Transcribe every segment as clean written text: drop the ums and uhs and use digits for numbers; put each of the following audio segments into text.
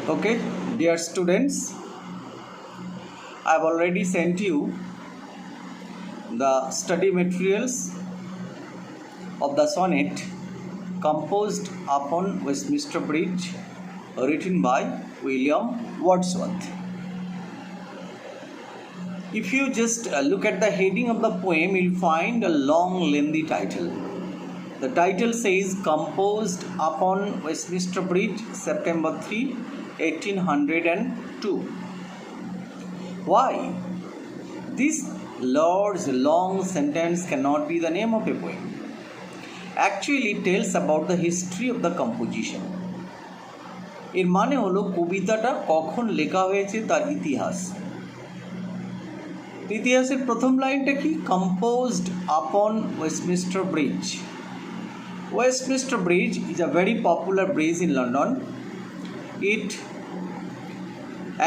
Okay, dear students, I have already sent you the study materials of the sonnet composed upon Westminster Bridge, written by William Wordsworth. If you just look at the heading of the poem, you'll find a long, lengthy title. The title says Composed upon Westminster Bridge, September 3, 1802. Why? This Lord's long sentence cannot be the name of a poem. Actually, it tells about the history of the composition. এর মানে হলো কবিতাটা কখন লেখা হয়েছে তার ইতিহাস। ইতিহাসের প্রথম লাইনটা কি? Composed upon Westminster Bridge. Westminster Bridge is a very popular bridge in London. It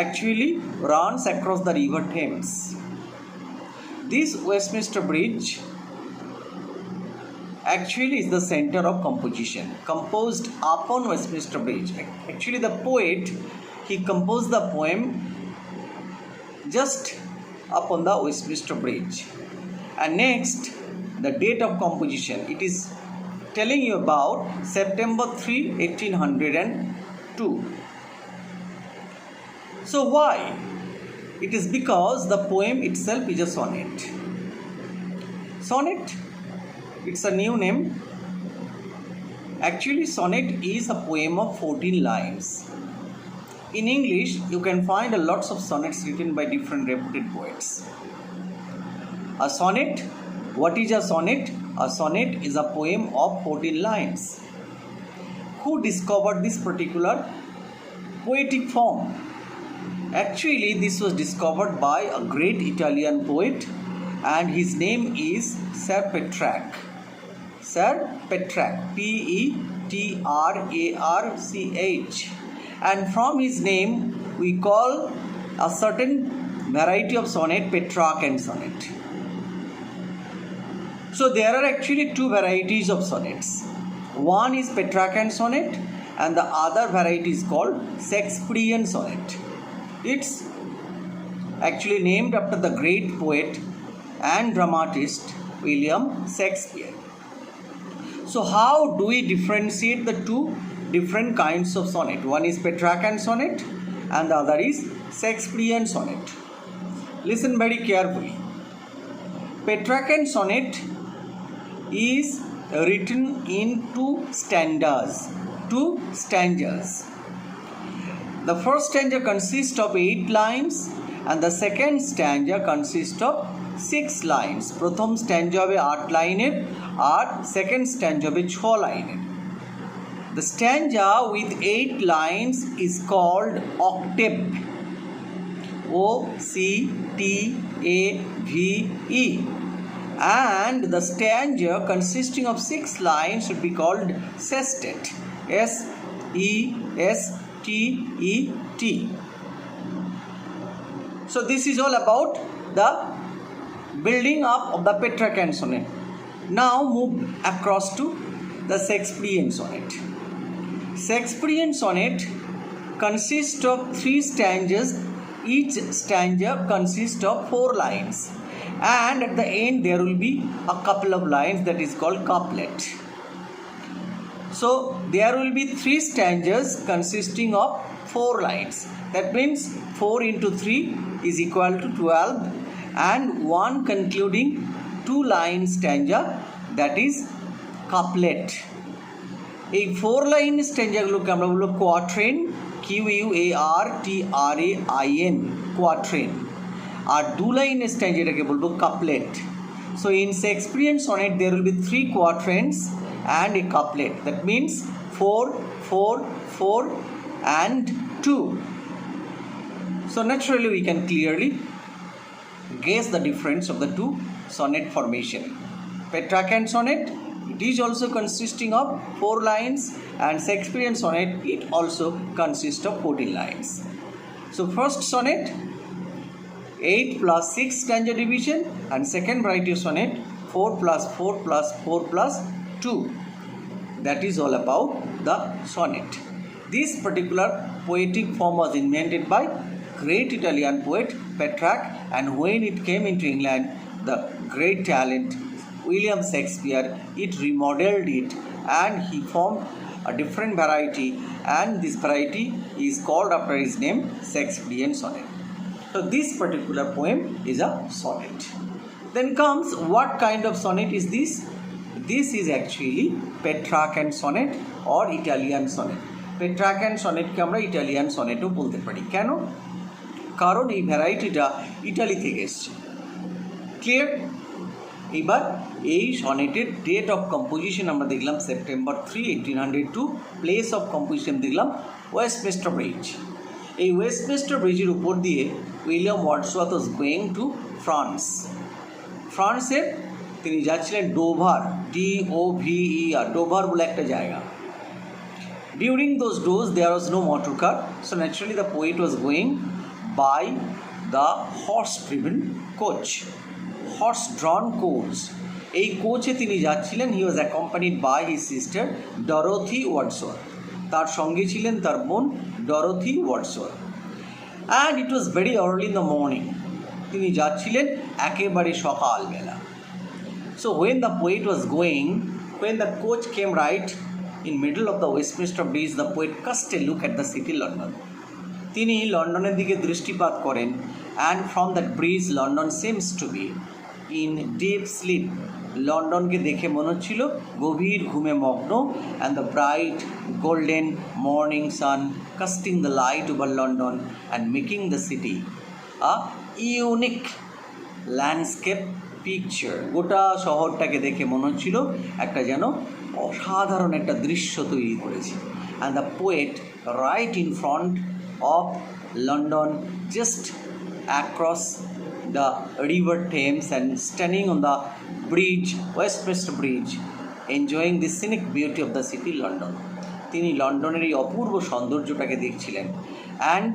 actually runs across the River Thames. This Westminster Bridge actually is the center of composition. Composed upon Westminster Bridge. Actually, the poet, he composed the poem just upon the Westminster Bridge. And next, the date of composition. It is telling you about September 3, 1802. So why? It is because the poem itself is a sonnet. Sonnet, it's a new name. Actually, sonnet is a poem of 14 lines. In English, you can find lots of sonnets written by different reputed poets. A sonnet, what is a sonnet? A sonnet is a poem of 14 lines. Who discovered this particular poetic form? Actually, this was discovered by a great Italian poet, and his name is Sir Petrarch. Sir Petrarch, Petrarch. And from his name, we call a certain variety of sonnet Petrarchan sonnet. So there are actually two varieties of sonnets. One is Petrarchan sonnet, and the other variety is called Shakespearean sonnet. It's actually named after the great poet and dramatist William Shakespeare. So how do we differentiate the two different kinds of sonnet? One is Petrarchan sonnet and the other is Shakespearean sonnet. Listen very carefully. Petrarchan sonnet is written in two stanzas. The first stanza consists of 8 lines and the second stanza consists of 6 lines. প্রথম স্ট্যাঞ্জা হবে 8 লাইনের আর second স্ট্যাঞ্জা হবে 6 লাইনের। The stanza with 8 lines is called octave. O-C-T-A-V-E. And the stanza consisting of 6 lines should be called sestet. S-E-S-T-E-T. So this is all about the building up of the Petrarchan sonnet. Now move across to the Shakespearean sonnet. Shakespearean sonnet consists of 3 stanzas. Each stanza consists of 4 lines. And at the end there will be a couple of lines that is called couplet. So there will be 3 stanzas consisting of 4 lines. That means 4 into 3 is equal to 12 and one concluding 2 line stanza, that is couplet. এই 4 line স্ট্যাঞ্জাগুলোকে আমরা বলবো quatrain, QUARTRAIN, quatrain. আর 2 line স্ট্যাঞ্জাটাকে বলবো couplet. So in Shakespearean sonnet there will be 3 quatrains and a couplet. That means 4, 4, 4 and 2. So naturally we can clearly guess the difference of the two sonnet formation. Petrarchan sonnet, it is also consisting of 4 lines, and Shakespearean sonnet, it also consists of 14 lines. So first sonnet 8 plus 6 stanza division, and second variety of sonnet 4 plus 4 plus 4 plus 2. That is all about the sonnet. This particular poetic form was invented by great Italian poet Petrarch, and when it came into England, the great talent William Shakespeare, it remodeled it and he formed a different variety, and this variety is called after his name, Shakespearean sonnet. So this particular poem is a sonnet. Then comes, what kind of sonnet is this? This is actually Petrarchan sonnet or Italian sonnet. Petrarchan sonnet কে আমরা Italian সনেটও বলতে পারি। কেন? কারণ এই ভ্যারাইটিটা Italy থেকে এসছে। Clear? এবার এই সনেটের ডেট অফ কম্পোজিশন আমরা দেখলাম সেপ্টেম্বর 3, 1802। প্লেস অফ কম্পোজিশন দেখলাম ওয়েস্টমিনিস্টার ব্রিজ। এই ওয়েস্টমিনিস্টার ব্রিজের উপর দিয়ে William Wordsworth was going to France. ফ্রান্সের তিনি যাচ্ছিলেন ডোভার, DOVER, ডোভার বলে একটা জায়গা। During those days there was no motor car, so naturally the poet was going by the horse driven coach, horse drawn coach. এই কোচে তিনি যাচ্ছিলেন। He was accompanied by his sister Dorothy Wordsworth, তার সঙ্গে ছিলেন তার বোন Dorothy Wordsworth. And it was very early in the morning, তিনি যাচ্ছিলেন একেবারে সকালবেলা। So when the poet was going, when the coach came right in middle of the Westminster Bridge, the poet cast a look at the city London. তিনি লন্ডনের দিকে দৃষ্টিপাত করেন, and from that bridge London seems to be in deep sleep. লন্ডনকে দেখে মনে হচ্ছিল গভীর ঘুমে মগ্ন, and the bright golden morning sun casting the light over London and making the city a unique landscape picture. গোটা শহরটাকে দেখে মনে হচ্ছিল একটা যেন অসাধারণ একটা দৃশ্য তৈরি করেছে। And the poet right in front of London, just across the river Thames and standing on the bridge, Westminster bridge, enjoying the scenic beauty of the city London. তিনি লন্ডনের এই অপূর্ব সৌন্দর্যটাকে দেখছিলেন। And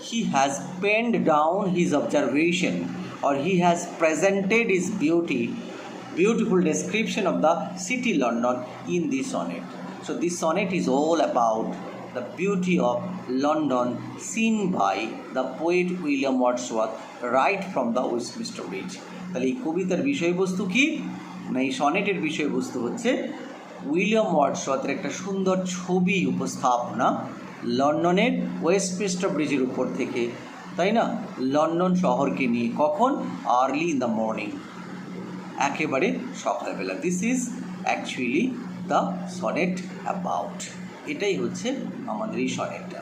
he has penned down his observation, or he has presented his beautiful description of the city London in this sonnet. So this sonnet is all about the beauty of London seen by the poet William Wordsworth right from the Westminster Bridge. তাহলে এই কবিতার বিষয়বস্তু কি না, এই সনেটের বিষয়বস্তু হচ্ছে William ওয়ার্ডসওয়ার্থের একটা সুন্দর ছবি উপস্থাপনা লন্ডনের ওয়েস্টমিনিস্টার ব্রিজের উপর থেকে, তাই না, লন্ডন শহরকে নিয়ে। কখন? আর্লি ইন দ্য মর্নিং, একেবারে সকালবেলা। This is actually the sonnet about. এটাই হচ্ছে আমাদের এই সনেটটা।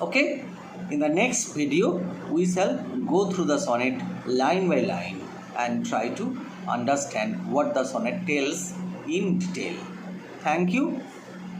Okay, in the next video we shall go through the sonnet line by line and try to understand what the sonnet tells in detail. Thank you.